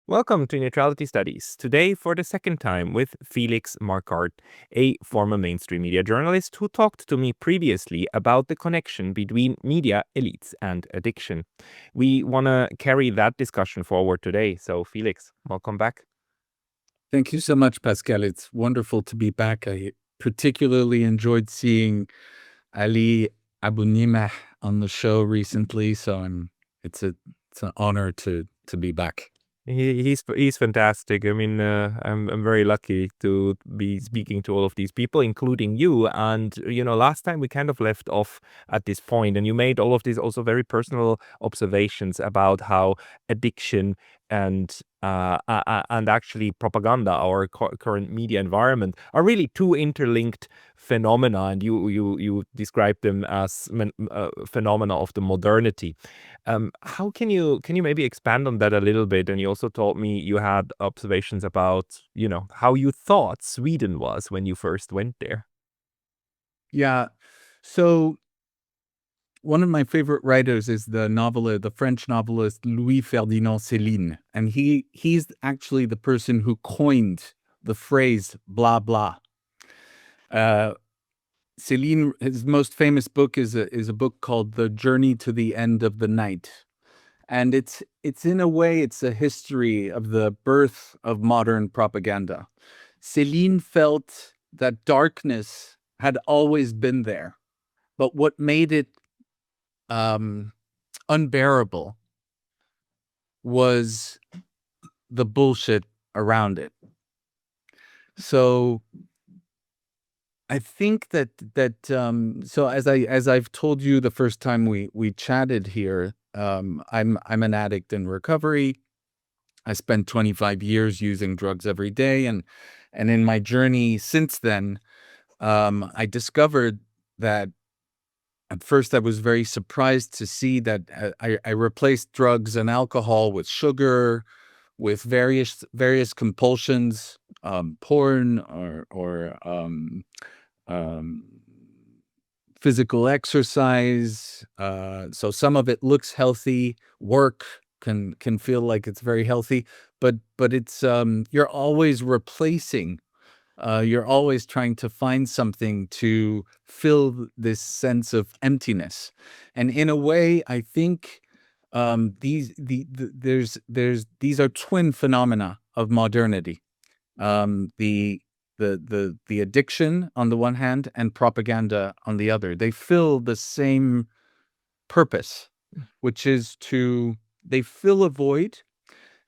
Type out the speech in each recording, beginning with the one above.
Welcome to Neutrality Studies. Today, for the second time, with Felix Marquardt, a former mainstream media journalist who talked to me previously about the connection between media elites and addiction. We want to carry that discussion forward today. So, Felix, welcome back. Thank you so much, Pascal. It's wonderful to be back. I particularly enjoyed seeing Ali Abunimah on the show recently, so it's an honor to be back. He's fantastic. I mean, I'm very lucky to be speaking to all of these people, including you. And last time we kind of left off at this point, and you made all of these also very personal observations about how addiction and actually propaganda, our current media environment, are really two interlinked phenomena, and you describe them as phenomena of the modernity. How can you maybe expand on that a little bit? And you also told me you had observations about, how you thought Sweden was when you first went there. Yeah. So one of my favorite writers is the French novelist Louis Ferdinand Céline, and he's actually the person who coined the phrase "blah blah." Céline, his most famous book is a book called "The Journey to the End of the Night," and it's in a way it's a history of the birth of modern propaganda. Céline felt that darkness had always been there, but what made it unbearable was the bullshit around it. So I think that so as I've told you the first time we chatted here, I'm an addict in recovery. I spent 25 years using drugs every day, and in my journey since then, I discovered that at first I was very surprised to see that I replaced drugs and alcohol with sugar, with various compulsions, porn or physical exercise. So some of it looks healthy. Work can feel like it's very healthy, but it's you're always replacing. You're always trying to find something to fill this sense of emptiness, and in a way, I think these are twin phenomena of modernity. The addiction on the one hand and propaganda on the other. They fill the same purpose, which is they fill a void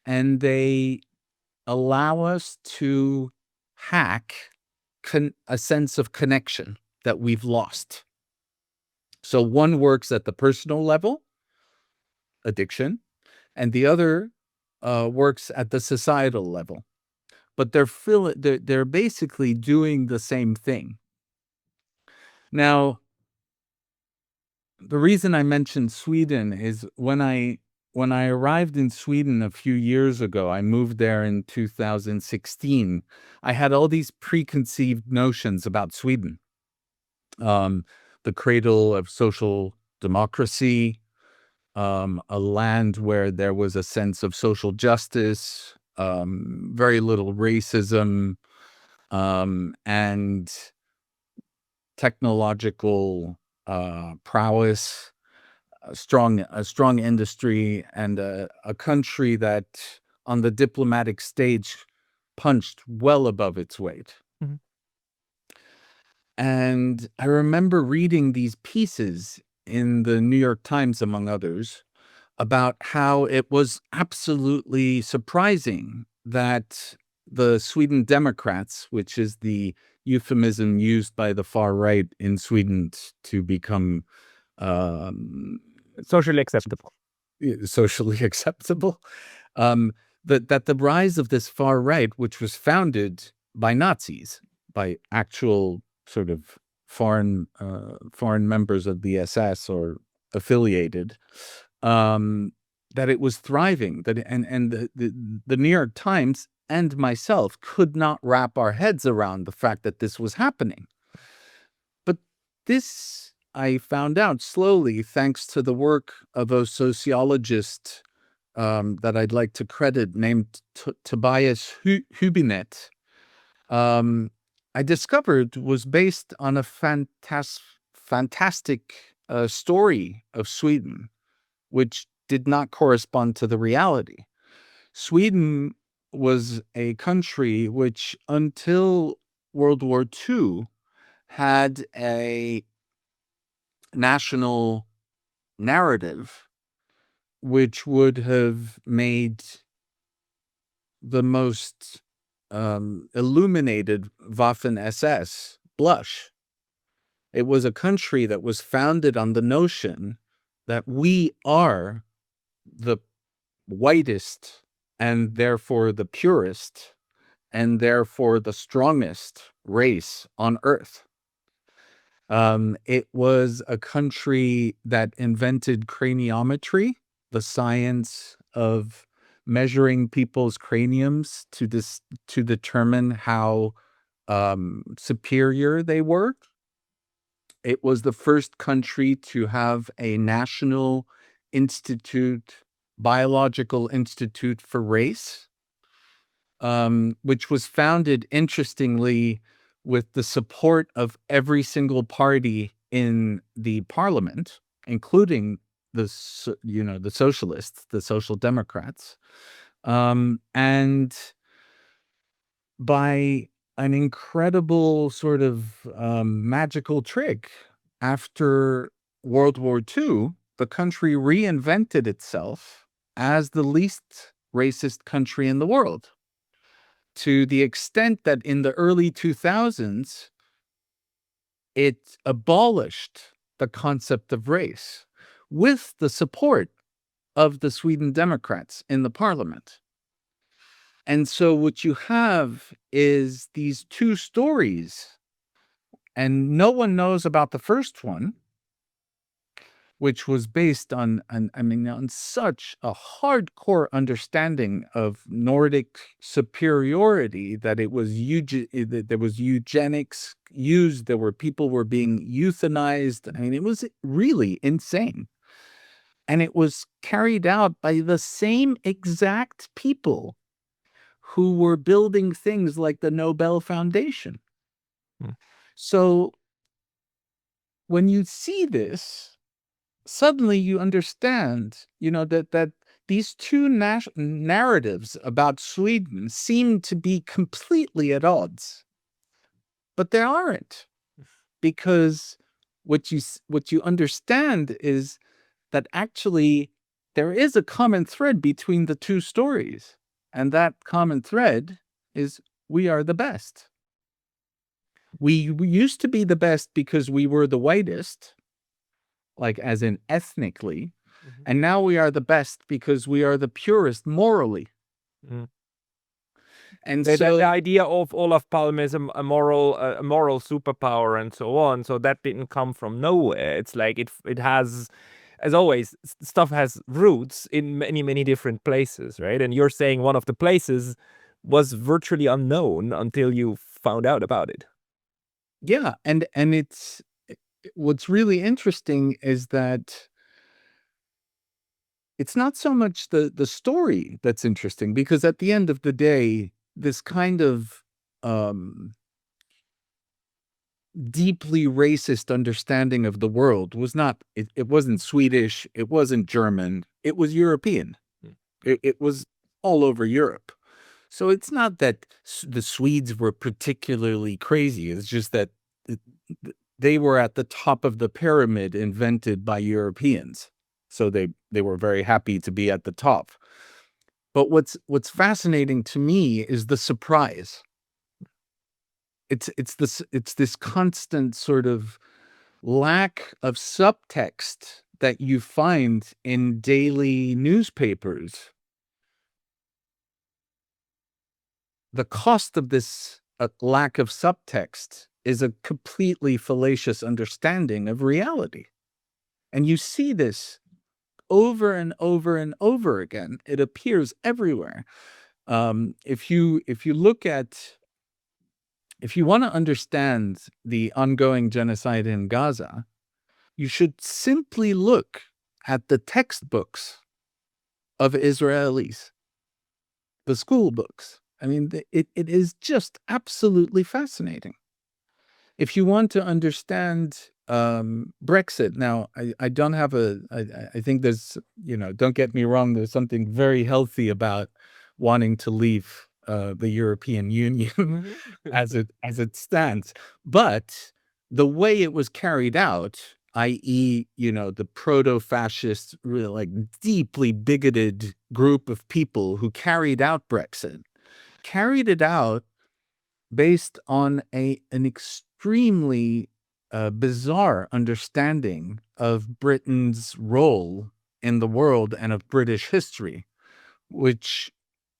and they allow us to hack a sense of connection that we've lost. So one works at the personal level, addiction, and the other works at the societal level. But they're basically doing the same thing. Now, the reason I mentioned Sweden is when I arrived in Sweden a few years ago, I moved there in 2016. I had all these preconceived notions about Sweden, the cradle of social democracy, a land where there was a sense of social justice, very little racism, and technological prowess, a strong industry, and a country that on the diplomatic stage punched well above its weight. Mm-hmm. And I remember reading these pieces in the New York Times, among others, about how it was absolutely surprising that the Sweden Democrats, which is the euphemism used by the far right in Sweden to become Socially acceptable. socially acceptable, that the rise of this far right, which was founded by Nazis, by actual sort of foreign members of the SS or affiliated, that it was thriving. And the New York Times and myself could not wrap our heads around the fact that this was happening. But this I found out slowly thanks to the work of a sociologist that I'd like to credit named Tobias Hubinet, I discovered was based on a fantastic story of Sweden, which did not correspond to the reality. Sweden was a country which, until World War II, had a national narrative which would have made the most illuminated Waffen SS blush. It was a country that was founded on the notion that we are the whitest and therefore the purest and therefore the strongest race on earth. It was a country that invented craniometry, the science of measuring people's craniums to determine how superior they were. It was the first country to have a national institute, biological institute for race, which was founded, interestingly, with the support of every single party in the parliament, including the socialists, the social democrats, and by an incredible sort of magical trick, after World War II, the country reinvented itself as the least racist country in the world, to the extent that in the early 2000s, it abolished the concept of race with the support of the Sweden Democrats in the parliament. And so what you have is these two stories, and no one knows about the first one, which was based on such a hardcore understanding of Nordic superiority that it was there was eugenics used. People were being euthanized. I mean, it was really insane. And it was carried out by the same exact people who were building things like the Nobel Foundation. Hmm. So when you see this, suddenly you understand, that these two narratives about Sweden seem to be completely at odds, but they aren't, because what you understand is that actually there is a common thread between the two stories, and that common thread is we are the best. We used to be the best because we were the whitest, like as in ethnically, and now we are the best because we are the purest morally. Mm. And The idea of Olaf Palme's a moral superpower and so on, so that didn't come from nowhere. It's like it has, as always, stuff has roots in many different places, right? And you're saying one of the places was virtually unknown until you found out about it. yeah, and it's what's really interesting is that it's not so much the story that's interesting, because at the end of the day, this kind of deeply racist understanding of the world was not, it wasn't Swedish, it wasn't German, it was European. It was all over Europe. So it's not that the Swedes were particularly crazy. It's just that they were at the top of the pyramid invented by Europeans. So they were very happy to be at the top. But what's fascinating to me is the surprise. It's this constant sort of lack of subtext that you find in daily newspapers. The cost of this lack of subtext is a completely fallacious understanding of reality. And you see this over and over and over again. It appears everywhere. If you want to understand the ongoing genocide in Gaza, you should simply look at the textbooks of Israelis, the school books. I mean, it is just absolutely fascinating. If you want to understand Brexit, now I don't have I think there's, don't get me wrong, there's something very healthy about wanting to leave the European Union as it stands. But the way it was carried out, i.e., the proto-fascist, really like deeply bigoted group of people who carried out Brexit, carried it out based on an extremely bizarre understanding of Britain's role in the world and of British history, which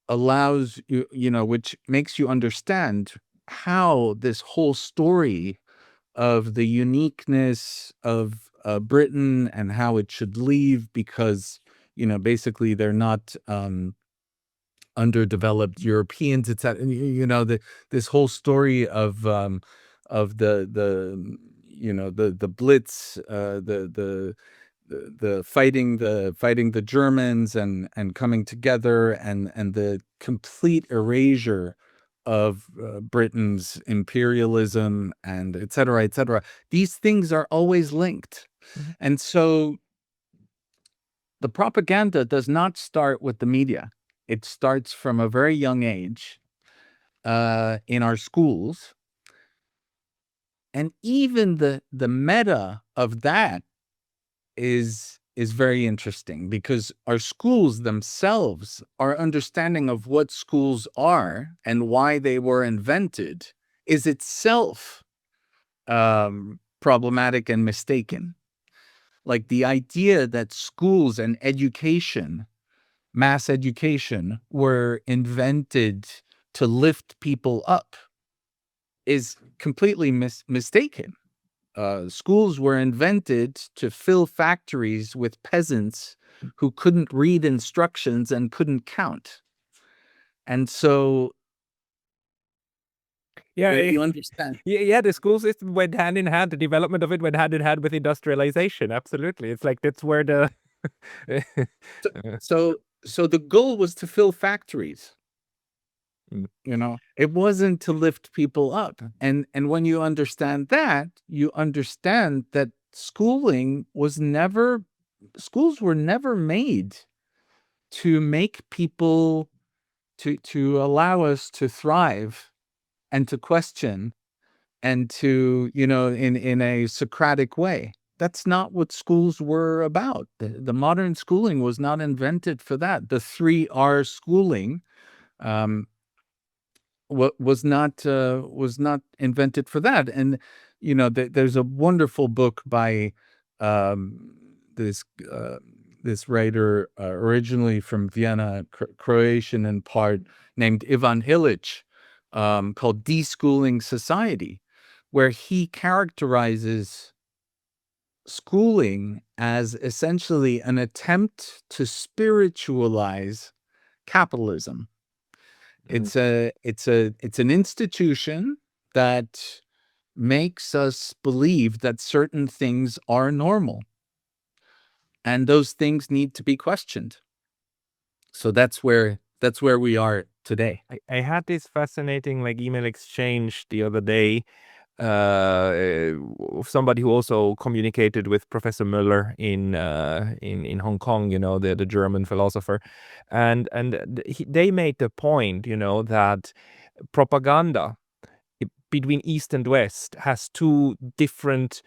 allows which makes you understand how this whole story of the uniqueness of Britain and how it should leave because, basically they're not underdeveloped Europeans, etc. This whole story of the Blitz, the fighting the Germans and coming together and the complete erasure of Britain's imperialism and et cetera, et cetera. These things are always linked. Mhm. And so the propaganda does not start with the media. It starts from a very young age in our schools. And even the meta of that is very interesting because our schools themselves, our understanding of what schools are and why they were invented is itself problematic and mistaken. Like the idea that schools and education, mass education, were invented to lift people up is completely mistaken. Schools were invented to fill factories with peasants who couldn't read instructions and couldn't count. And so Yeah, you understand. yeah, the school system went hand in hand. The development of it went hand in hand with industrialization. Absolutely. It's like that's where the So, so the goal was to fill factories. Mm. It wasn't to lift people up. And when you understand that, you understand that schools were never made to make people to allow us to thrive and to question and to, in a Socratic way. That's not what schools were about. The modern schooling was not invented for that. The 3R schooling um, was not invented for that. And there's a wonderful book by um, this this writer originally from Vienna, Croatian in part, named Ivan Illich, called Deschooling Society, where he characterizes schooling as essentially an attempt to spiritualize capitalism. Mm. It's an institution that makes us believe that certain things are normal and those things need to be questioned. So that's where we are today. I had this fascinating like email exchange the other day somebody who also communicated with Professor Müller in Hong Kong, the German philosopher, and they made the point, that propaganda between East and West has two different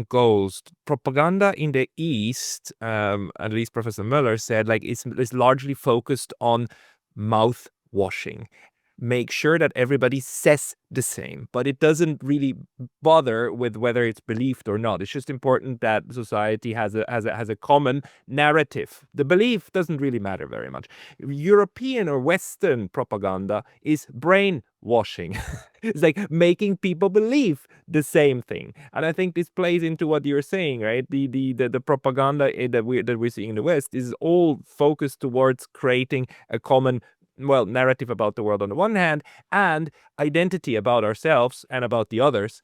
goals. Propaganda in the East, at least Professor Müller said, like is largely focused on mouth washing. Make sure that everybody says the same, but it doesn't really bother with whether it's believed or not. It's just important that society has a common narrative. The belief doesn't really matter very much. European or Western propaganda is brainwashing. It's like making people believe the same thing, and I think this plays into what you're saying, right? The propaganda that we're seeing in the West is all focused towards creating a common narrative about the world on the one hand, and identity about ourselves and about the others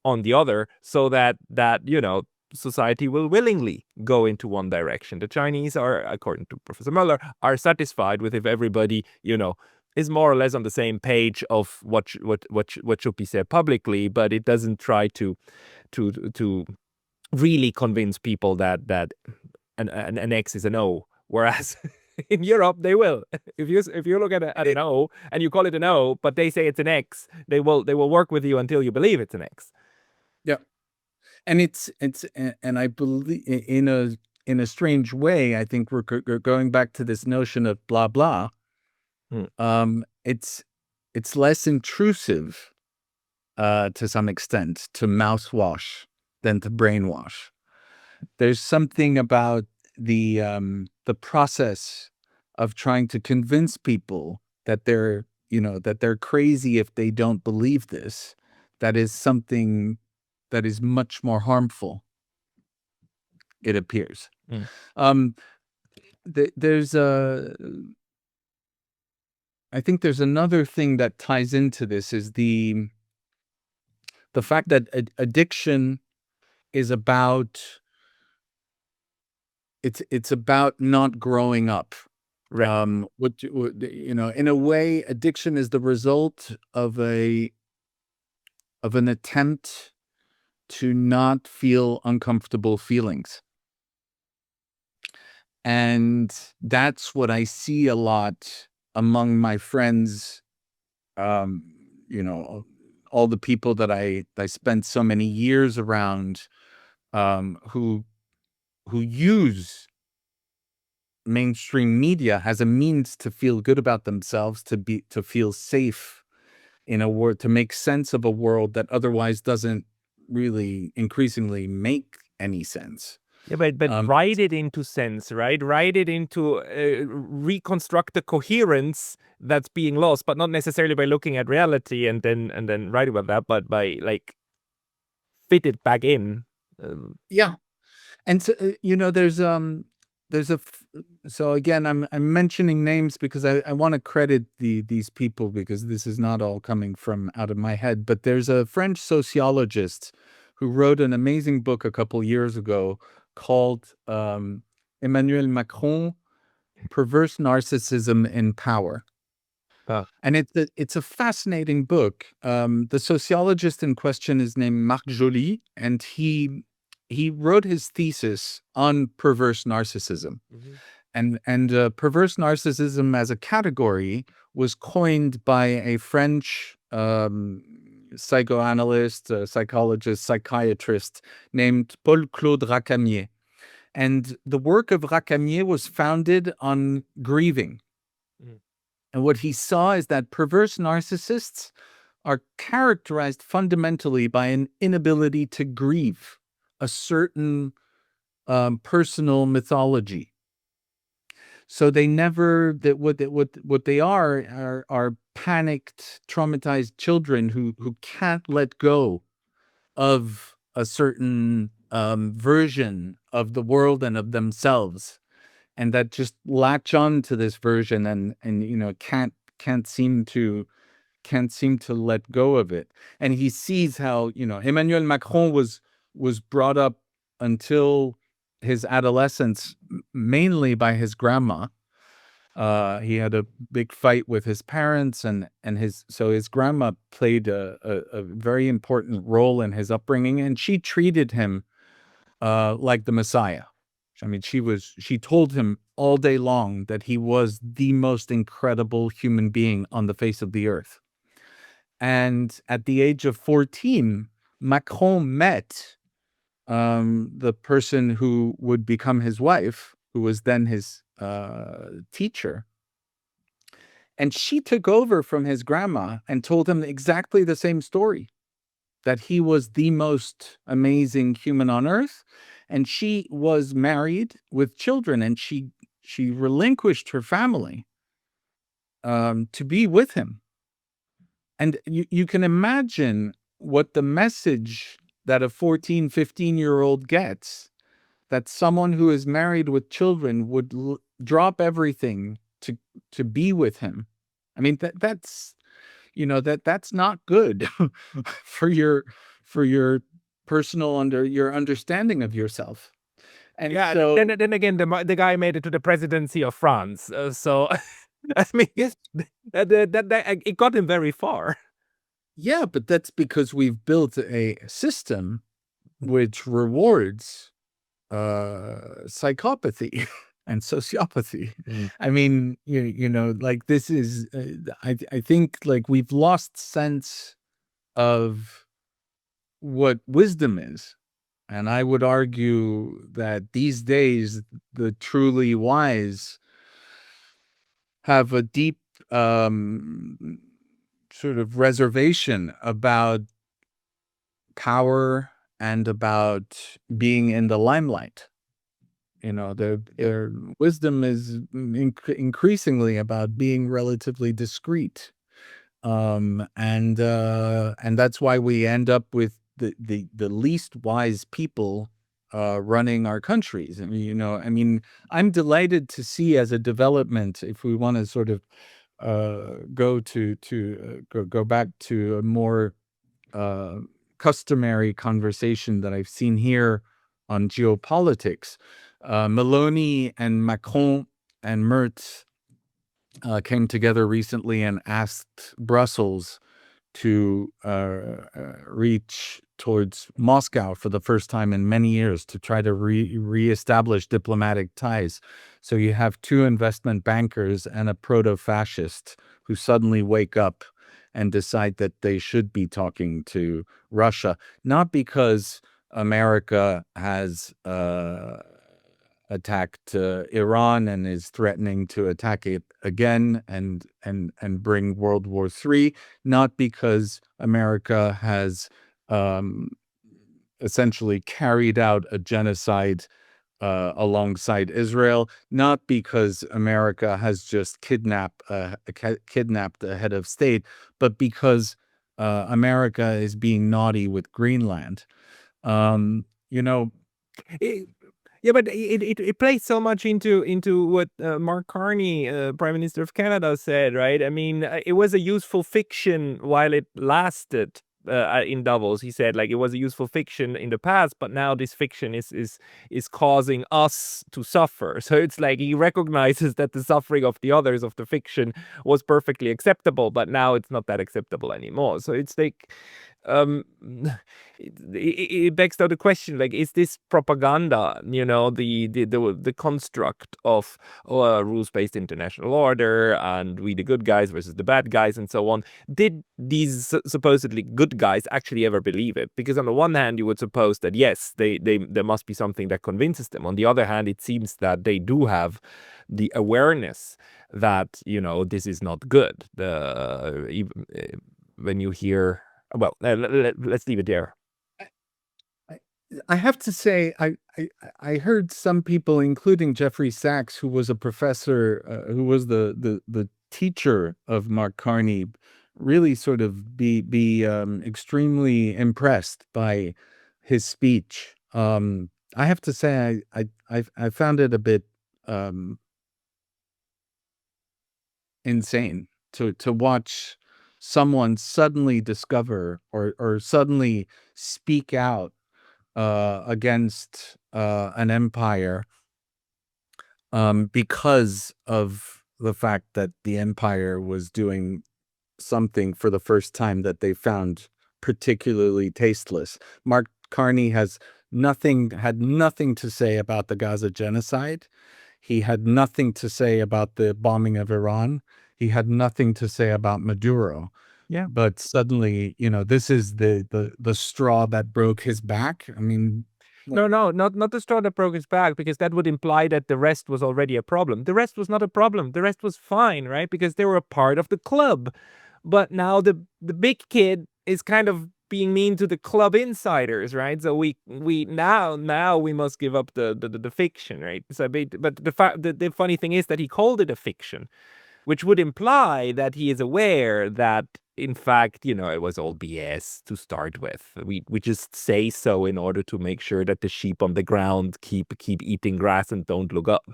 on the other, so that society will willingly go into one direction. The Chinese are, according to Professor Muller, are satisfied with if everybody, is more or less on the same page of what should be said publicly, but it doesn't try to really convince people that an X is an O. Whereas in Europe, they will. If you look at an O and you call it an O, but they say it's an X, they will work with you until you believe it's an X. Yeah, and and I believe in a strange way, I think we're going back to this notion of blah blah. It's less intrusive to some extent to mouthwash than to brainwash. There's something about the process of trying to convince people that they're crazy if they don't believe this. That is something that is much more harmful, it appears. There's I think there's another thing that ties into this is the fact that addiction is about it's about not growing up. Right. In a way, addiction is the result of an attempt to not feel uncomfortable feelings. And that's what I see a lot among my friends, all the people that I spent so many years around, who use mainstream media as a means to feel good about themselves, to feel safe in a world, to make sense of a world that otherwise doesn't really increasingly make any sense. Yeah, but write it into sense, right? Write it into reconstruct the coherence that's being lost, but not necessarily by looking at reality and then write about that, but by fit it back in. Yeah, and so, so again, I'm mentioning names because I want to credit these people, because this is not all coming from out of my head. But there's a French sociologist who wrote an amazing book a couple years ago called Emmanuel Macron, Perverse Narcissism in Power. And it's a fascinating book. The sociologist in question is named Marc Joly, and he wrote his thesis on perverse narcissism. And perverse narcissism as a category was coined by a French psychoanalyst, psychologist, psychiatrist named Paul-Claude Racamier. And the work of Racamier was founded on grieving. And what he saw is that perverse narcissists are characterized fundamentally by an inability to grieve a certain personal mythology. So they never, that what they are panicked, traumatized children who can't let go of a certain version of the world and of themselves, and that just latch on to this version and can't seem to let go of it. And he sees how Emmanuel Macron was brought up until his adolescence mainly by his grandma. He had a big fight with his parents, and his grandma played a very important role in his upbringing, and she treated him like the Messiah. I mean, she told him all day long that he was the most incredible human being on the face of the earth. And at the age of 14, Macron met the person who would become his wife, who was then his teacher. And she took over from his grandma and told him exactly the same story, that he was the most amazing human on earth. And she was married with children, and she relinquished her family to be with him. And you can imagine what the message that a 14, 15-year-old gets, that someone who is married with children would drop everything to be with him. I mean, that's not good for your your understanding of yourself. And Yeah, so, then again, the guy made it to the presidency of France, so I mean, yes, it got him very far. yeah, but that's because we've built a system which rewards psychopathy and sociopathy. Mm. I mean, like this is, I think like we've lost sense of what wisdom is. And I would argue that these days, the truly wise have a deep sort of reservation about power and about being in the limelight. Their wisdom is increasingly about being relatively discreet. And that's why we end up with the least wise people running our countries. I mean, I'm delighted to see as a development, if we want to sort of go back to a more customary conversation that I've seen here on geopolitics. Meloni and Macron and Merz came together recently and asked Brussels to reach towards Moscow for the first time in many years to try to reestablish diplomatic ties. So you have two investment bankers and a proto-fascist who suddenly wake up and decide that they should be talking to Russia, not because America has attacked Iran and is threatening to attack it again and bring World War III, not because America has essentially carried out a genocide alongside Israel, not because America has just kidnapped the head of state, but because America is being naughty with Greenland. You know, It, yeah, but it plays so much into what Mark Carney, Prime Minister of Canada, said, right? I mean, it was a useful fiction while it lasted. In Davos, he said, like, it was a useful fiction in the past, but now this fiction is causing us to suffer. So it's like he recognizes that the suffering of the others of the fiction was perfectly acceptable, but now it's not that acceptable anymore. So it's like, um it begs to the question, like, is this propaganda, the construct of rules-based international order and we the good guys versus the bad guys and so on? Did these supposedly good guys actually ever believe it? Because on the one hand, you would suppose that yes, there must be something that convinces them. On the other hand, it seems that they do have the awareness that this is not good. When you hear, well, let's leave it there. I I have to say, I heard some people, including Jeffrey Sachs, who was a professor, who was the teacher of Mark Carney, really sort of be extremely impressed by his speech. I have to say, I found it a bit insane to watch someone suddenly discover or suddenly speak out against an empire because of the fact that the empire was doing something for the first time that they found particularly tasteless. Mark Carney had nothing to say about the Gaza genocide. He had nothing to say about the bombing of Iran. He had nothing to say about Maduro. Yeah. But suddenly, this is the straw that broke his back. I mean, No, not the straw that broke his back, because that would imply that the rest was already a problem. The rest was not a problem. The rest was fine, right? Because they were a part of the club. But now the big kid is kind of being mean to the club insiders, right? So we now we must give up the fiction, right? So but the funny thing is that he called it a fiction, which would imply that he is aware that, in fact, it was all BS to start with. We just say so in order to make sure that the sheep on the ground keep eating grass and don't look up.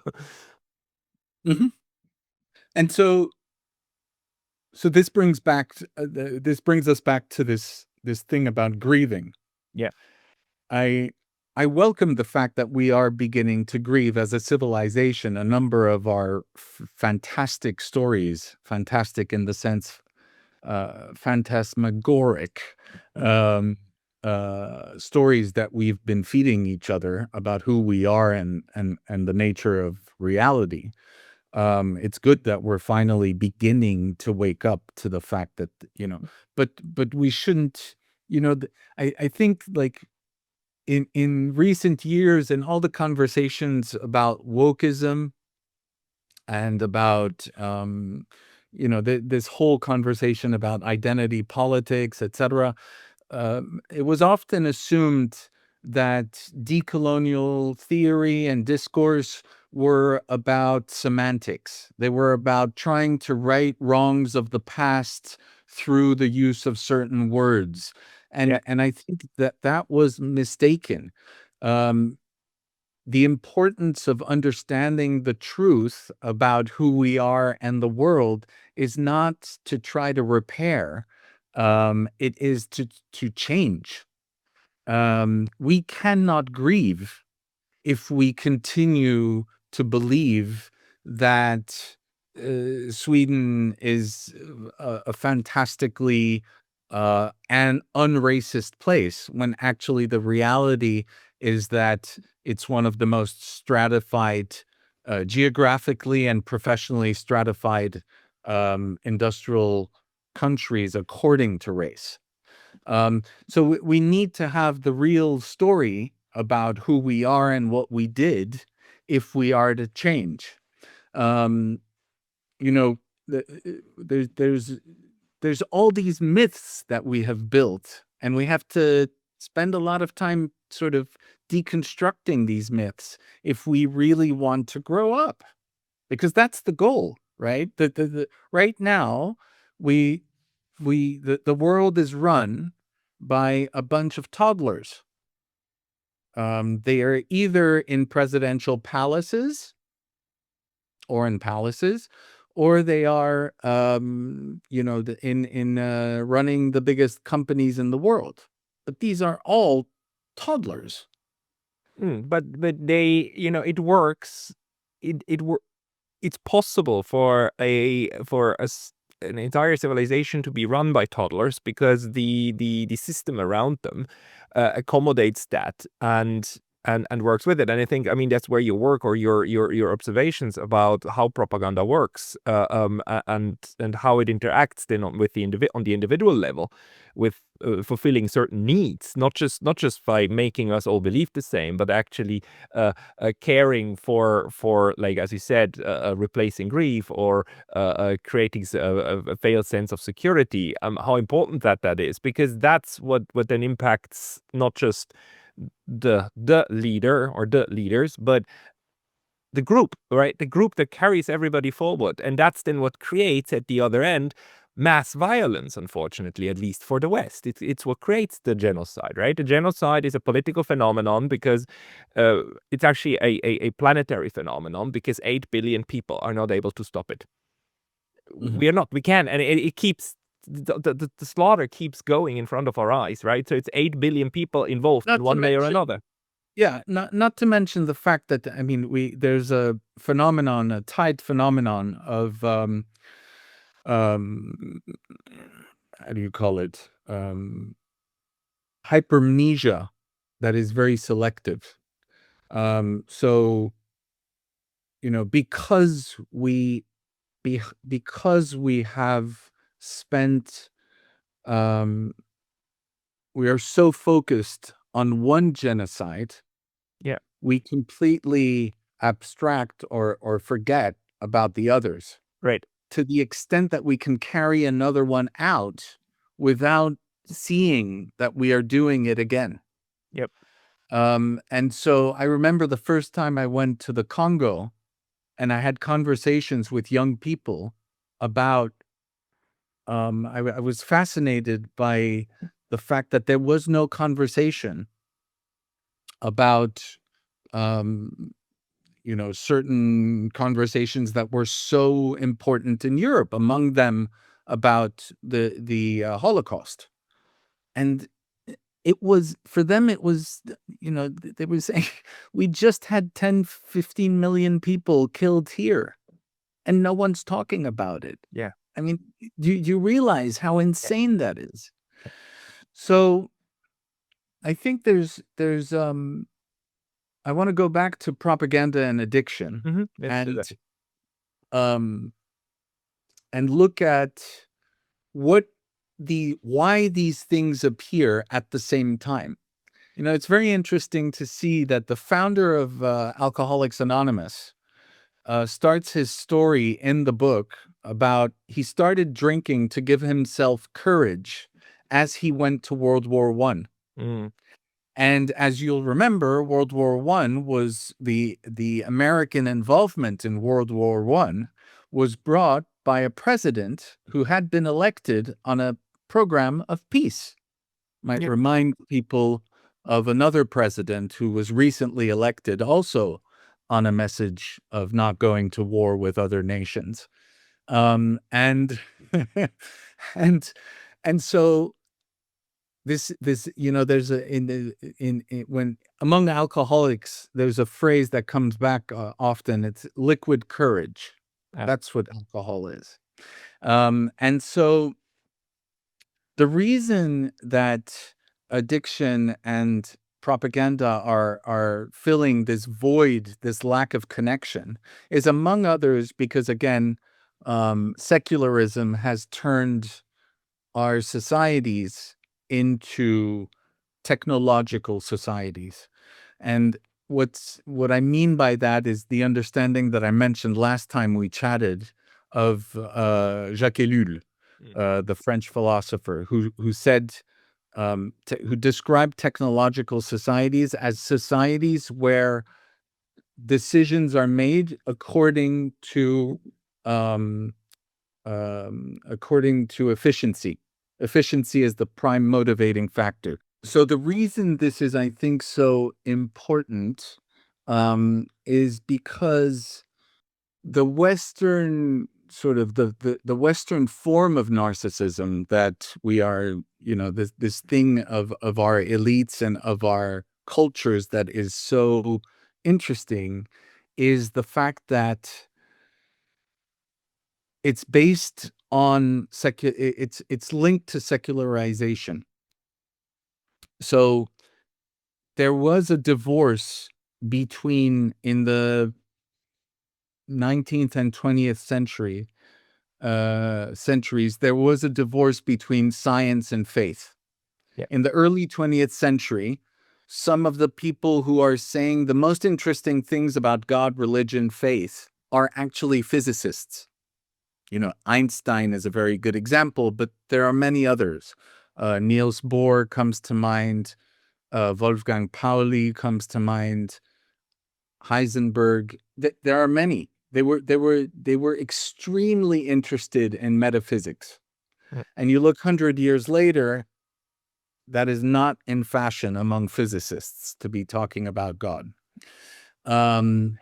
mhm. And so this brings us back to this thing about grieving. Yeah. I I welcome the fact that we are beginning to grieve as a civilization a number of our fantastic stories, fantastic in the sense phantasmagoric um, stories that we've been feeding each other about who we are and the nature of reality. It's good that we're finally beginning to wake up to the fact that, but we shouldn't, I think, like, in recent years and all the conversations about wokeism and about this whole conversation about identity politics, etc., it was often assumed that decolonial theory and discourse were about semantics. They were about trying to right wrongs of the past through the use of certain words. Yeah. And I think that that was mistaken. Um, the importance of understanding the truth about who we are and the world is not to try to repair. It is to change. We cannot grieve if we continue to believe that Sweden is a fantastically and unracist place, when actually the reality is that it's one of the most stratified, geographically and professionally stratified industrial countries according to race. So we need to have the real story about who we are and what we did if we are to change. Um, you know, there's all these myths that we have built, and we have to spend a lot of time sort of deconstructing these myths if we really want to grow up, because that's the goal, right? Right now, we the world is run by a bunch of toddlers. They are either in presidential palaces or in palaces, or they are, in running the biggest companies in the world. But these are all toddlers. But they, it works. It it's possible for an entire civilization to be run by toddlers because the system around them accommodates that and works with it. And I think, I mean, that's where your work or your observations about how propaganda works, and how it interacts then with on the individual level, with fulfilling certain needs, not just by making us all believe the same, but actually caring for, like, as you said, replacing grief, or creating a failed sense of security. How important that is, because that's what then impacts not just the leader or the leaders, but the group, right? The group that carries everybody forward. And that's then what creates at the other end mass violence, unfortunately, at least for the West. It's what creates the genocide, right? The genocide is a political phenomenon because it's actually a planetary phenomenon, because 8 billion people are not able to stop it. Mhm. We are not. We can. And it keeps, the slaughter keeps going in front of our eyes, right? So it's 8 billion people involved in Not to one way or mention, another. yeah, not to mention the fact that, I mean, there's a phenomenon, a tide phenomenon of um, how do you call it? Hypermnesia that is very selective. So, because we have spent, um, we are so focused on one genocide, Yeah, we completely abstract or forget about the others, right. to the extent that we can carry another one out without seeing that we are doing it again. Yep. And so I remember the first time I went to the Congo, and I had conversations with young people about, I was fascinated by the fact that there was no conversation about, um, certain conversations that were so important in Europe, among them about the Holocaust. And it was, for them, it was, they were saying, we just had 10, 15 million people killed here, and no one's talking about it. Yeah. I mean, do you realize how insane that is? So I think I want to go back to propaganda and addiction, Let's do and that. um and look at why these things appear at the same time. It's very interesting to see that the founder of Alcoholics Anonymous starts his story in the book about he started drinking to give himself courage as he went to World War I. Mm. And as you'll remember, World War I was the American involvement in World War I was brought by a president who had been elected on a program of peace. Might Yeah. remind people of another president who was recently elected also on a message of not going to war with other nations. And and and so this there's a in when among alcoholics, there's a phrase that comes back often. It's liquid courage. Ah, That's what alcohol is. And so the reason that addiction and propaganda are filling this void, this lack of connection, is, among others, because, again, secularism has turned our societies into technological societies. And what I mean by that is the understanding that I mentioned last time we chatted of Jacques Ellul, mm. the French philosopher, who said, who described technological societies as societies where decisions are made um, according to efficiency. Efficiency is the prime motivating factor. So the reason this is, I think, so important is because the Western sort of the Western form of narcissism that we are, this thing of our elites and of our cultures that is so interesting, is the fact that it's based on it's linked to secularization. So there was a divorce in the 19th and 20th centuries. There was a divorce between science and faith. Yeah. In the early 20th century, some of the people who are saying the most interesting things about God, religion, faith are actually physicists. Einstein is a very good example, but there are many others. Niels Bohr comes to mind. Wolfgang Pauli comes to mind. Heisenberg. There are many. They were extremely interested in metaphysics. Mm. And you look 100 years later, that is not in fashion among physicists to be talking about God. And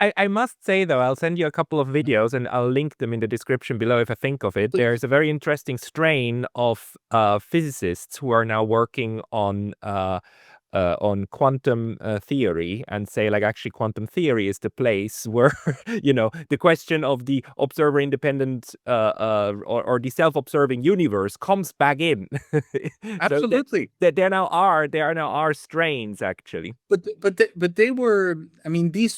I must say, though, I'll send you a couple of videos and I'll link them in the description below if I think of it. There's a very interesting strain of physicists who are now working on quantum theory, and say, like, actually quantum theory is the place where the question of the observer independent or the self-observing universe comes back in. So absolutely. there are now our strains, actually. But they were, I mean, they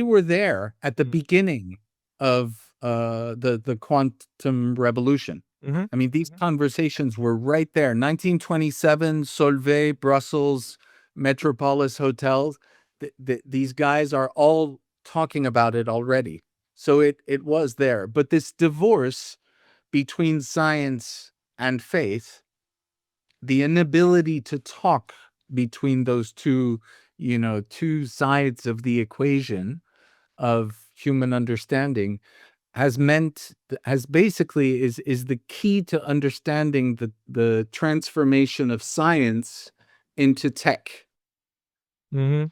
were there at the Mm. beginning of the quantum revolution. Mm-hmm. I mean, these conversations were right there. 1927, Solvay, Brussels, Metropolis hotels. These guys are all talking about it already. So it was there. But this divorce between science and faith, the inability to talk between those two sides of the equation of human understanding, has basically is the key to understanding the transformation of science into tech. Mm-hmm.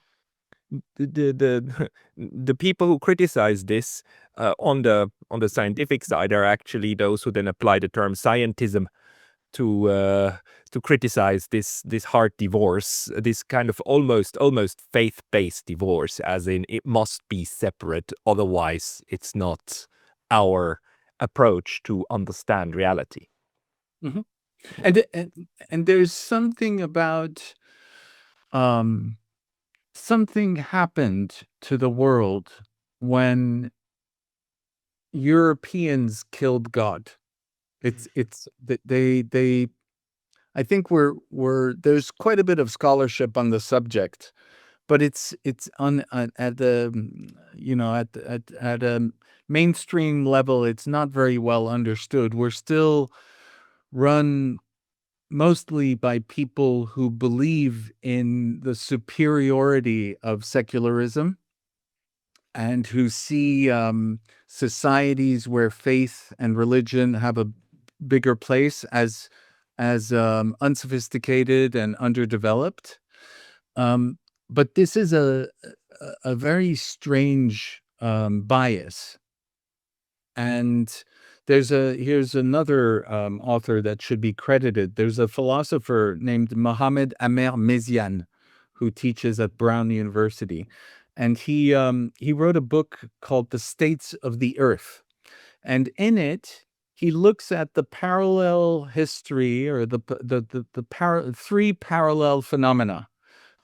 The people who criticize this on the scientific side are actually those who then apply the term scientism to criticize this hard divorce, this kind of almost faith-based divorce, as in it must be separate, otherwise it's not our approach to understand reality. Mm-hmm. And there's something about something happened to the world when Europeans killed God. It's that they I think we're there's quite a bit of scholarship on the subject, but it's on at the at a mainstream level, it's not very well understood. We're still run mostly by people who believe in the superiority of secularism and who see societies where faith and religion have a bigger place as unsophisticated and underdeveloped. But this is a very strange bias. And here's another author that should be credited. There's a philosopher named Mohammed Amer Mesian who teaches at Brown University, and he wrote a book called The States of the Earth, and in it he looks at the parallel history, or three parallel phenomena.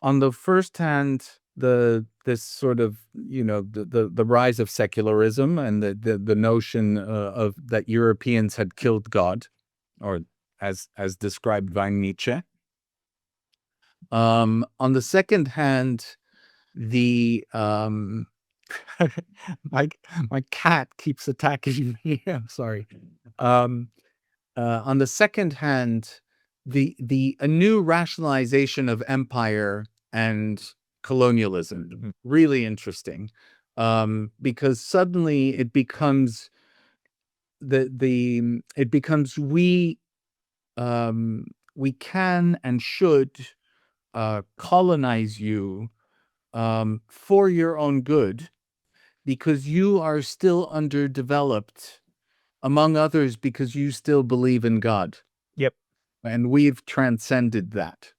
On the first hand, this sort of the rise of secularism and the notion of that Europeans had killed God, or as described by Nietzsche. On the second hand, the my cat keeps attacking me. I'm sorry. On the second hand, a new rationalization of empire and colonialism. Really interesting, because suddenly it becomes we can and should colonize you for your own good, because you are still underdeveloped, among others because you still believe in God. Yep. And we've transcended that.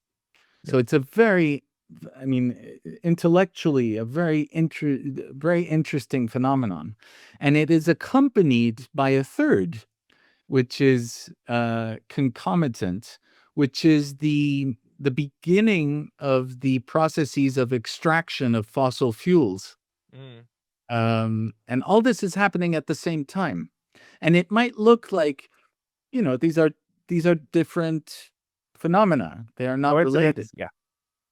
So it's a very, intellectually, a very interesting phenomenon. And it is accompanied by a third, which is concomitant, which is the beginning of the processes of extraction of fossil fuels. And all this is happening at the same time. And it might look like, these are different phenomena. They are not related. Yeah.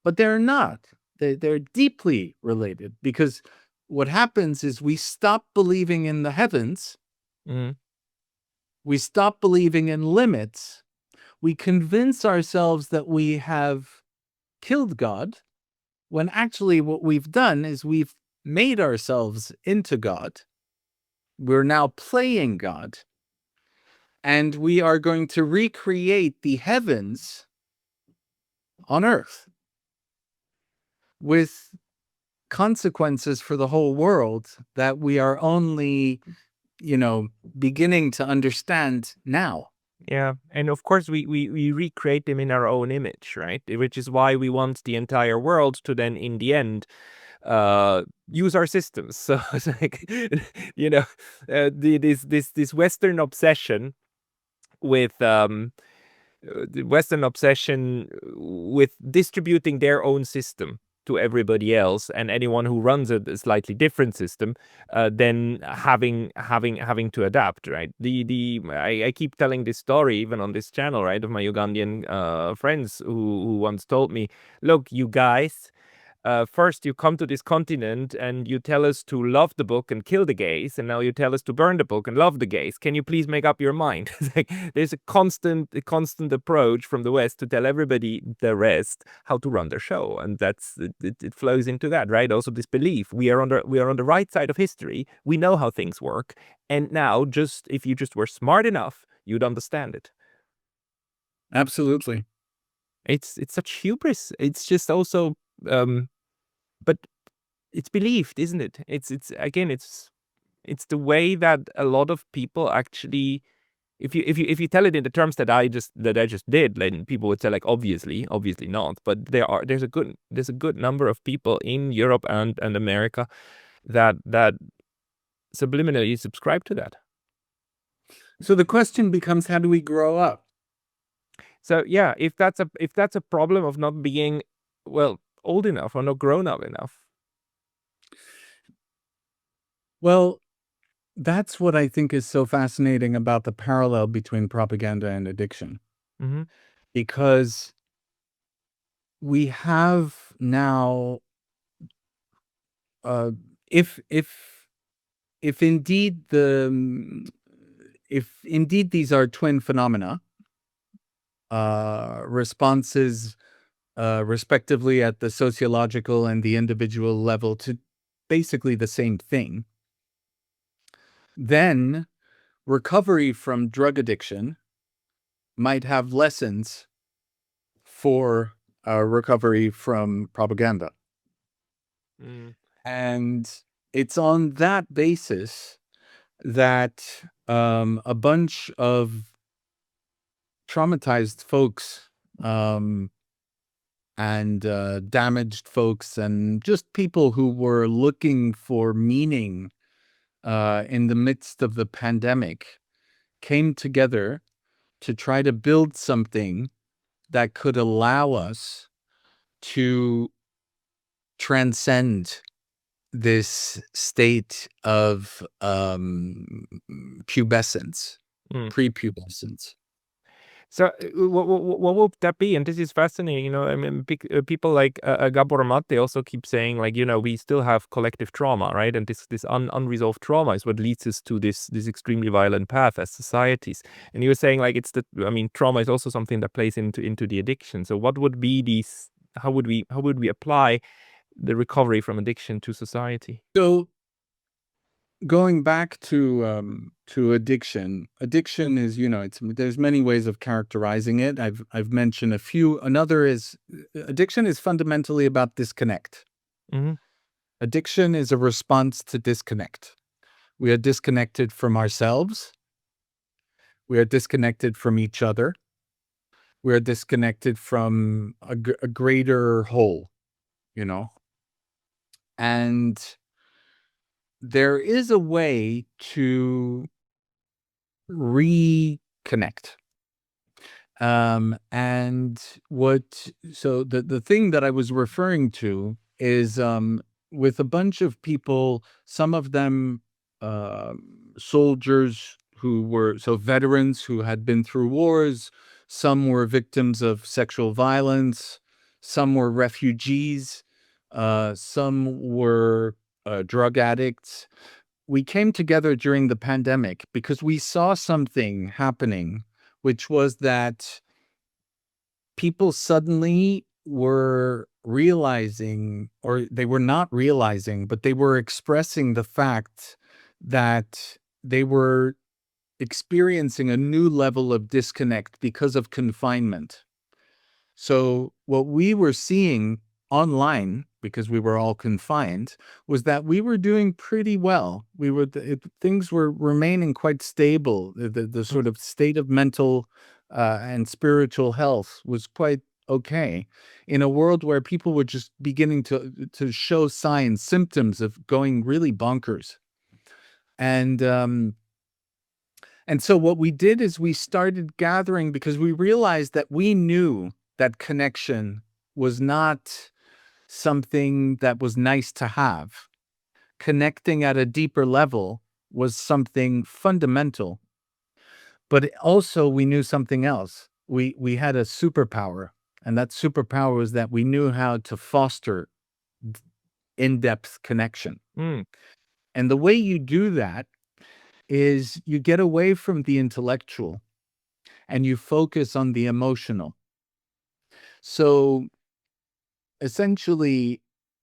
But they're not. They're deeply related, because what happens is we stop believing in the heavens. We stop believing in limits. We convince ourselves that we have killed God, when actually what we've done is we've made ourselves into God. We're now playing God. And we are going to recreate the heavens on earth, with consequences for the whole world that we are only, beginning to understand now. Yeah, and of course we recreate them in our own image, right? Which is why we want the entire world to then, in the end, use our systems. So it's like, this Western obsession with the Western obsession with distributing their own system to everybody else, and anyone who runs a slightly different system, then having to adapt, right? I keep telling this story even on this channel, right, of my Ugandan friends who once told me, look, you guys, first you come to this continent and you tell us to love the book and kill the gays, and now you tell us to burn the book and love the gays. Can you please make up your mind? Like, there's a constant approach from the West to tell everybody, the rest, how to run their show, and it flows into that, right? Also, this belief we are on the right side of history. We know how things work, and now if you just were smart enough, you'd understand it. Absolutely. It's such hubris. It's just also. But it's believed, isn't it? It's again, it's the way that a lot of people actually if you tell it in the terms that I just did, then people would say like obviously not. But there's a good number of people in Europe and America that subliminally subscribe to that. So the question becomes, how do we grow up? So yeah, if that's a problem of not being old enough or not grown up enough. Well, that's what I think is so fascinating about the parallel between propaganda and addiction. Mm-hmm. Because we have now, if indeed if indeed these are twin phenomena, responses respectively at the sociological and the individual level to basically the same thing, then recovery from drug addiction might have lessons for recovery from propaganda. Mm. And it's on that basis that a bunch of traumatized folks and damaged folks and just people who were looking for meaning in the midst of the pandemic came together to try to build something that could allow us to transcend this state of pubescence, Mm. prepubescence. So what would that be? And this is fascinating. You know, I mean, people like Gabor Mate also keep saying like, you know, we still have collective trauma, right? And this unresolved trauma is what leads us to this extremely violent path as societies. And you were saying like I mean, trauma is also something that plays into the addiction. So what would be these? How would we apply the recovery from addiction to society? So going back to addiction is, there's many ways of characterizing it. I've mentioned a few. Another is addiction is fundamentally about disconnect. Mm-hmm. Addiction is a response to disconnect. We are disconnected from ourselves. We are disconnected from each other. We are disconnected from a greater whole, and there is a way to reconnect. And the thing that I was referring to is with a bunch of people, some of them uh, soldiers who were veterans who had been through wars, some were victims of sexual violence, some were refugees, some were drug addicts. We came together during the pandemic because we saw something happening, which was that people suddenly were realizing, or they were not realizing, but they were expressing the fact that they were experiencing a new level of disconnect because of confinement. So what we were seeing online, because we were all confined, was that we were doing pretty well. Things were remaining quite stable. The sort of state of mental and spiritual health was quite okay in a world where people were just beginning to show signs, symptoms of going really bonkers. And so what we did is we started gathering because we realized that we knew that connection was not something that was nice to have. Connecting at a deeper level was something fundamental. But also we knew something else. We had a superpower, and that superpower was that we knew how to foster in-depth connection. Mm. And the way you do that is you get away from the intellectual and you focus on the emotional. So essentially,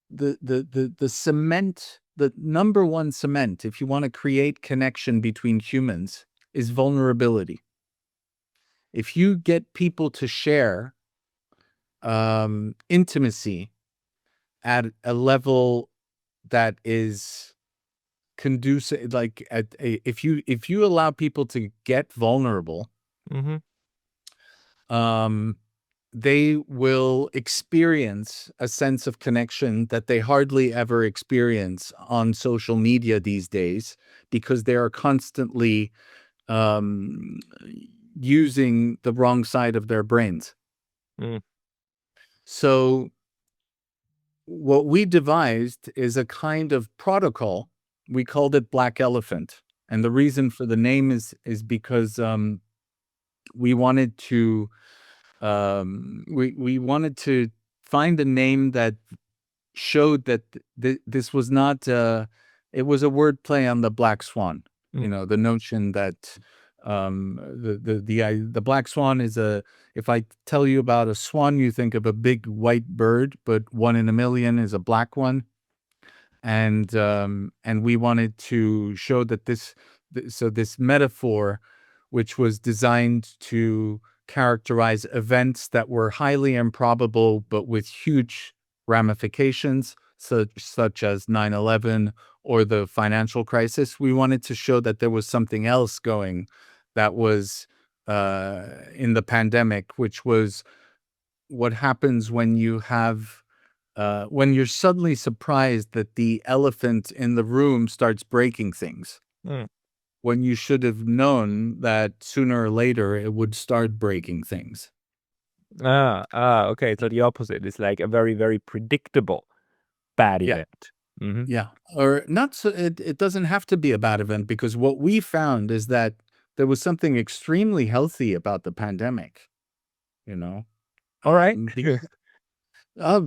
the cement, the number one cement, if you want to create connection between humans, is vulnerability. If you get people to share intimacy at a level that is conducive, like if you allow people to get vulnerable, Mm-hmm. um, they will experience a sense of connection that they hardly ever experience on social media these days, because they are constantly um, using the wrong side of their brains. Mm. So what we devised is a kind of protocol. We called it Black Elephant. And the reason for the name is because we wanted to we wanted to find a name that showed that this was not it was a word play on the black swan. Mm. The notion that the black swan is a, if I tell you about a swan, you think of a big white bird, but one in a million is a black one. And we wanted to show that so this metaphor, which was designed to characterize events that were highly improbable but with huge ramifications, such as 9/11 or the financial crisis, we wanted to show that there was something else going, that was in the pandemic, which was what happens when you have when you're suddenly surprised that the elephant in the room starts breaking things, Mm. when you should have known that sooner or later it would start breaking things. Okay. So the opposite is like a very, very predictable bad Yeah, event. Mm-hmm. yeah. Or not so, it doesn't have to be a bad event, because what we found is that there was something extremely healthy about the pandemic, you know? All right.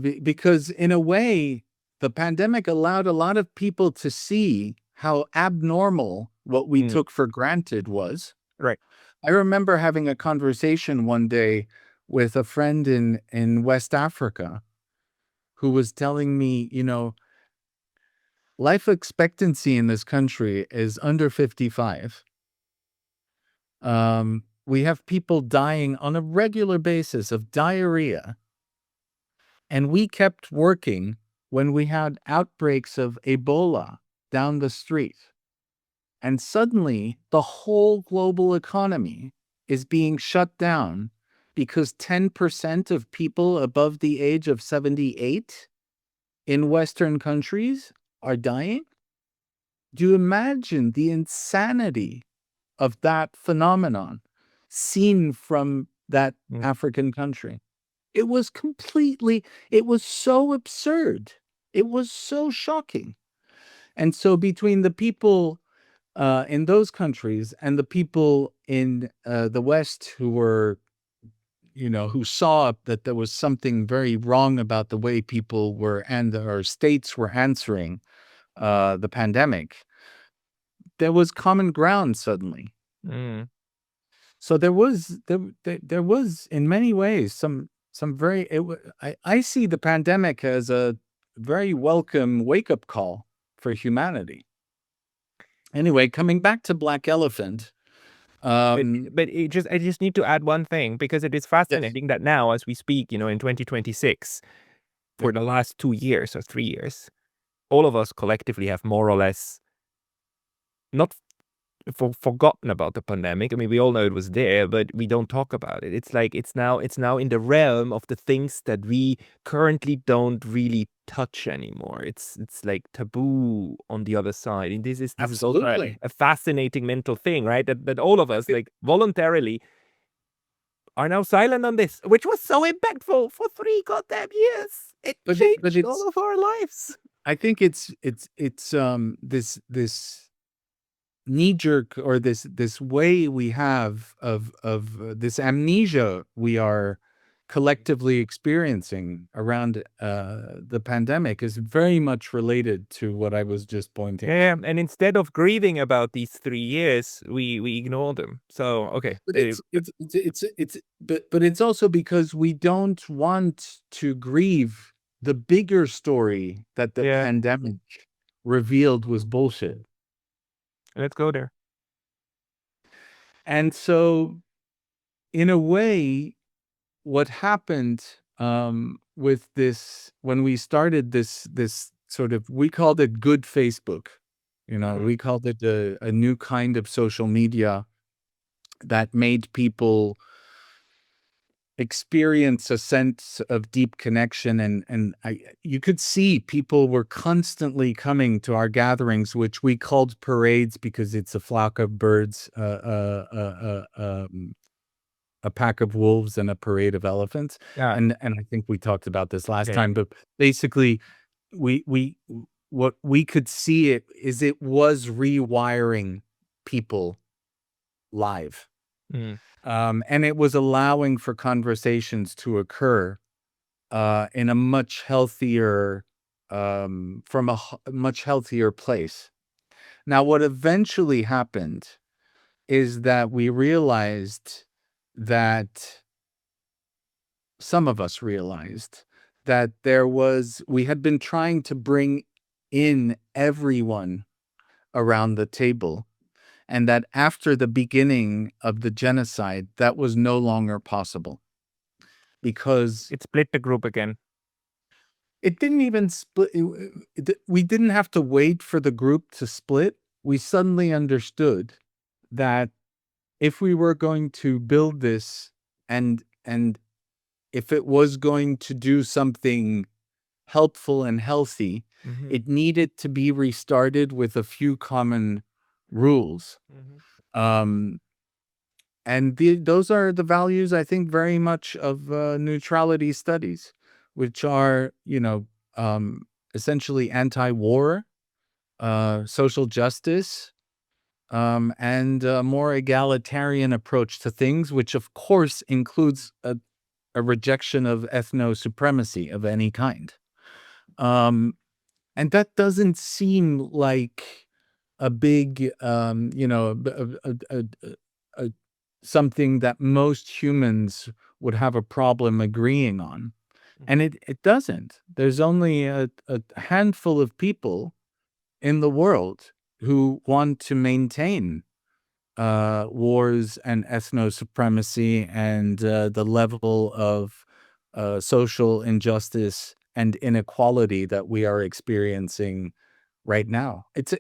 Be because in a way, the pandemic allowed a lot of people to see how abnormal what we Mm. took for granted was. Right. I remember having a conversation one day with a friend in West Africa, who was telling me, life expectancy in this country is under 55. We have people dying on a regular basis of diarrhea, and we kept working when we had outbreaks of Ebola down the street. And suddenly, the whole global economy is being shut down because 10% of people above the age of 78 in Western countries are dying. Do you imagine the insanity of that phenomenon seen from that Mm. African country? It was so absurd. It was so shocking. And so between the people in those countries and the people in the West who were, who saw that there was something very wrong about the way people were, and our states were answering the pandemic, there was common ground suddenly. Mm. So there was in many ways some very I see the pandemic as a very welcome wake up call for humanity. Anyway, coming back to Black Elephant. But Um, I just need to add one thing, because it is yes, fascinating that now, as we speak, in 2026, yeah, for the last 2 years or 3 years, all of us collectively have more or less not forgotten about the pandemic. I mean, we all know it was there, but we don't talk about it. It's like it's now in the realm of the things that we currently don't really touch anymore. It's like taboo on the other side. And this is also absolutely. a fascinating mental thing, right? That all of us, like, voluntarily are now silent on this, which was so impactful for 3 goddamn years. It But changed it's all of our lives. I think it's this knee jerk, or this way we have of this amnesia we are collectively experiencing around the pandemic is very much related to what I was just pointing Yeah, out. and instead of grieving about these 3 years, we ignore them. So okay, But but it's also because we don't want to grieve the bigger story that the yeah, pandemic revealed was bullshit. let's go there. And so, in a way, what happened with this, when we started this sort of, we called it good Facebook. We called it a new kind of social media that made people experience a sense of deep connection, and you could see people were constantly coming to our gatherings, which we called parades because it's a flock of birds, a pack of wolves, and a parade of elephants. Yeah. And I think we talked about this last Yeah. time, but basically, we what we could see it was rewiring people live. Mm. And it was allowing for conversations to occur in a much healthier, from a much healthier place. Now, what eventually happened is that we realized that some of us realized that we had been trying to bring in everyone around the table, and that after the beginning of the genocide, that was no longer possible because It split the group again. it didn't even split. We didn't have to wait for the group to split. We suddenly understood that if we were going to build this, and if it was going to do something helpful and healthy, Mm-hmm. it needed to be restarted with a few common rules. Mm-hmm. Um, and those are the values, I think, very much of neutrality studies, which are, essentially anti-war, social justice, and a more egalitarian approach to things, which of course includes a rejection of ethno-supremacy of any kind. And that doesn't seem like a big, a something that most humans would have a problem agreeing on. And it doesn't. There's only a handful of people in the world who want to maintain wars and ethno-supremacy and the level of social injustice and inequality that we are experiencing right now. It's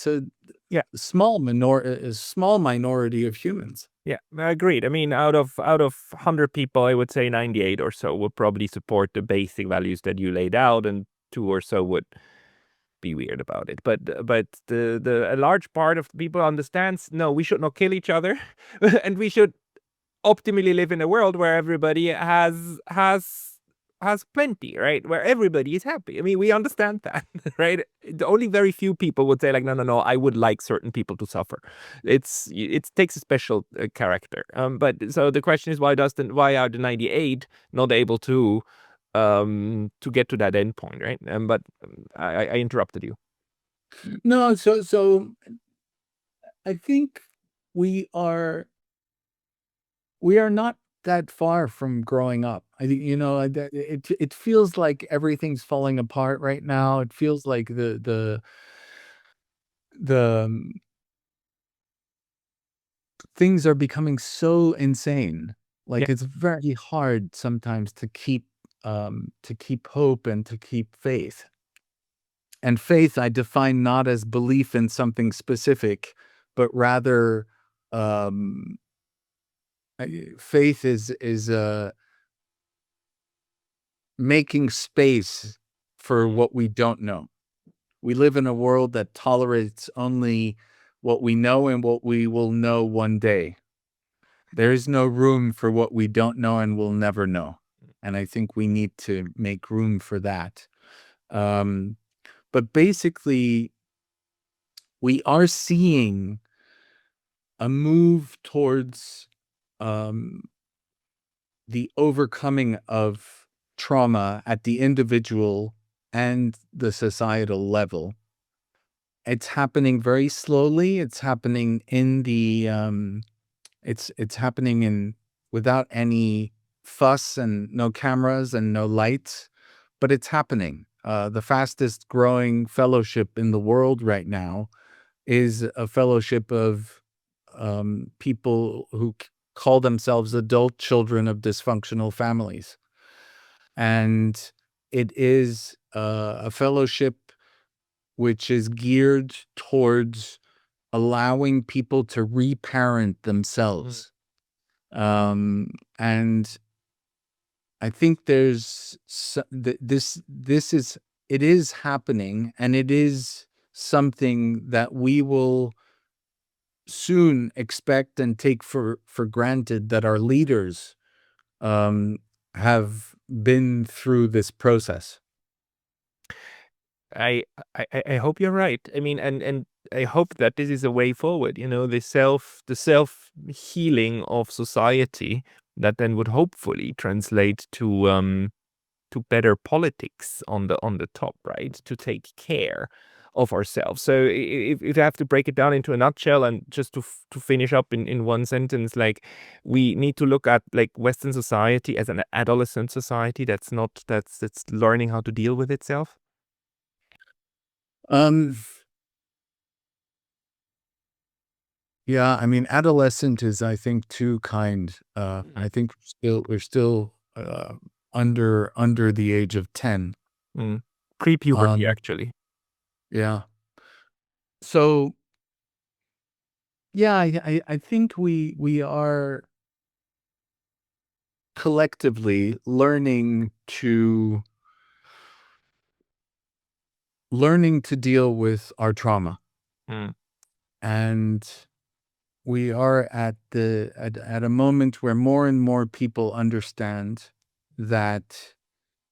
a Yeah. small minority of humans. Yeah, agreed. I mean, out of 100 people, I would say 98 or so would probably support the basic values that you laid out, and 2 or so would be weird about it. But a large part of the people understands, no, we should not kill each other, and we should optimally live in a world where everybody has plenty, right? Where everybody is happy. I mean, we understand that, right? The only very few people would say like, no, no, no, I would like certain people to suffer. It takes a special character. But so the question is, why are the 98 not able to get to that end point, right? But I interrupted you. No, so I think we are not that far from growing up. I think, it feels like everything's falling apart right now. It feels like the things are becoming so insane. Yeah. Like, it's very hard sometimes to keep hope and to keep faith. And faith I define not as belief in something specific, but rather, um, faith is making space for what we don't know. We live in a world that tolerates only what we know and what we will know one day. There is no room for what we don't know and will never know. And I think we need to make room for that. Um, but basically, we are seeing a move towards um, the overcoming of trauma at the individual and the societal level. It's happening very slowly. It's happening in the it's happening in without any fuss and no cameras and no lights, but it's happening. The fastest growing fellowship in the world right now is a fellowship of people who call themselves adult children of dysfunctional families. And it is a fellowship which is geared towards allowing people to reparent themselves. And I think there's it is happening, and it is something that we will soon expect and take for granted, that our leaders have been through this process. I, I hope you're right. I mean, and I hope that this is a way forward. You know, the self healing of society that then would hopefully translate to better politics on the top, right? To take care of ourselves. So if I have to break it down into a nutshell, and just to finish up in one sentence, like, we need to look at like Western society as an adolescent society that's learning how to deal with itself. Yeah, I mean, adolescent is, I think, too kind. I think we're still under the age of 10. Pre-puberty, actually. Yeah. So yeah, I think we are collectively learning to deal with our trauma. Mm. And we are at a moment where more and more people understand that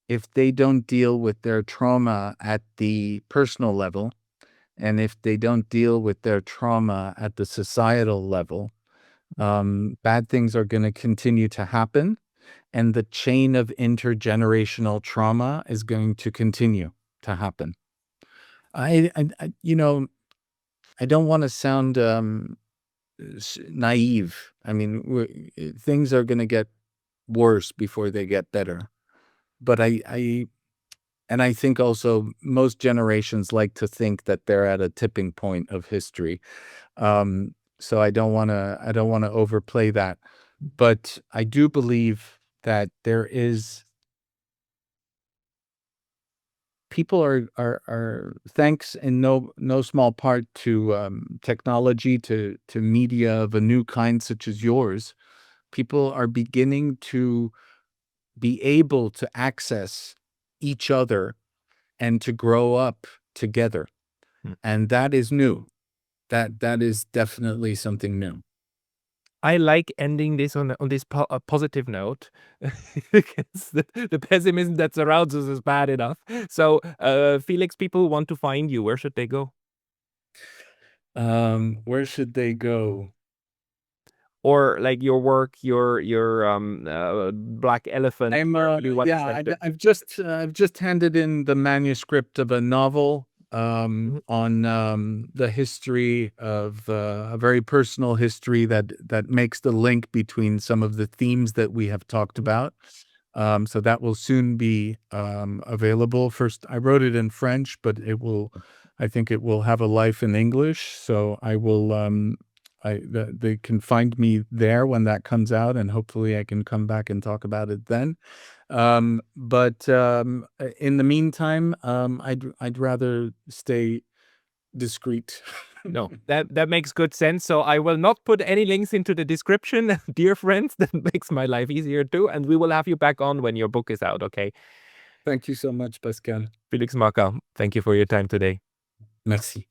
if they don't deal with their trauma at the personal level, and if they don't deal with their trauma at the societal level, bad things are going to continue to happen, and the chain of intergenerational trauma is going to continue to happen. I don't want to sound naive. I mean, things are going to get worse before they get better. But I think also most generations like to think that they're at a tipping point of history. So I don't want to overplay that. But I do believe that there is people are thanks in no small part to technology, to media of a new kind such as yours. People are beginning to be able to access each other and to grow up together. Mm. And that is new. That is definitely something new. I like ending this on this positive note, because the pessimism that surrounds us is bad enough. So, Felix, people want to find you. Where should they go? Where should they go? Or like your work, your Black Elephant. I'm Where do you want to yeah, send them? I've just handed in the manuscript of a novel Mhm. on the history of a very personal history that makes the link between some of the themes that we have talked about. So that will soon be available. First, I wrote it in French, but I think it will have a life in English. So I will they can find me there when that comes out, and hopefully I can come back and talk about it then. But in the meantime, I'd rather stay discreet. No, that makes good sense. So I will not put any links into the description, dear friends. That makes my life easier too. And we will have you back on when your book is out. Okay, Thank you so much, Pascal. Felix Marquardt, thank you for your time today. Merci.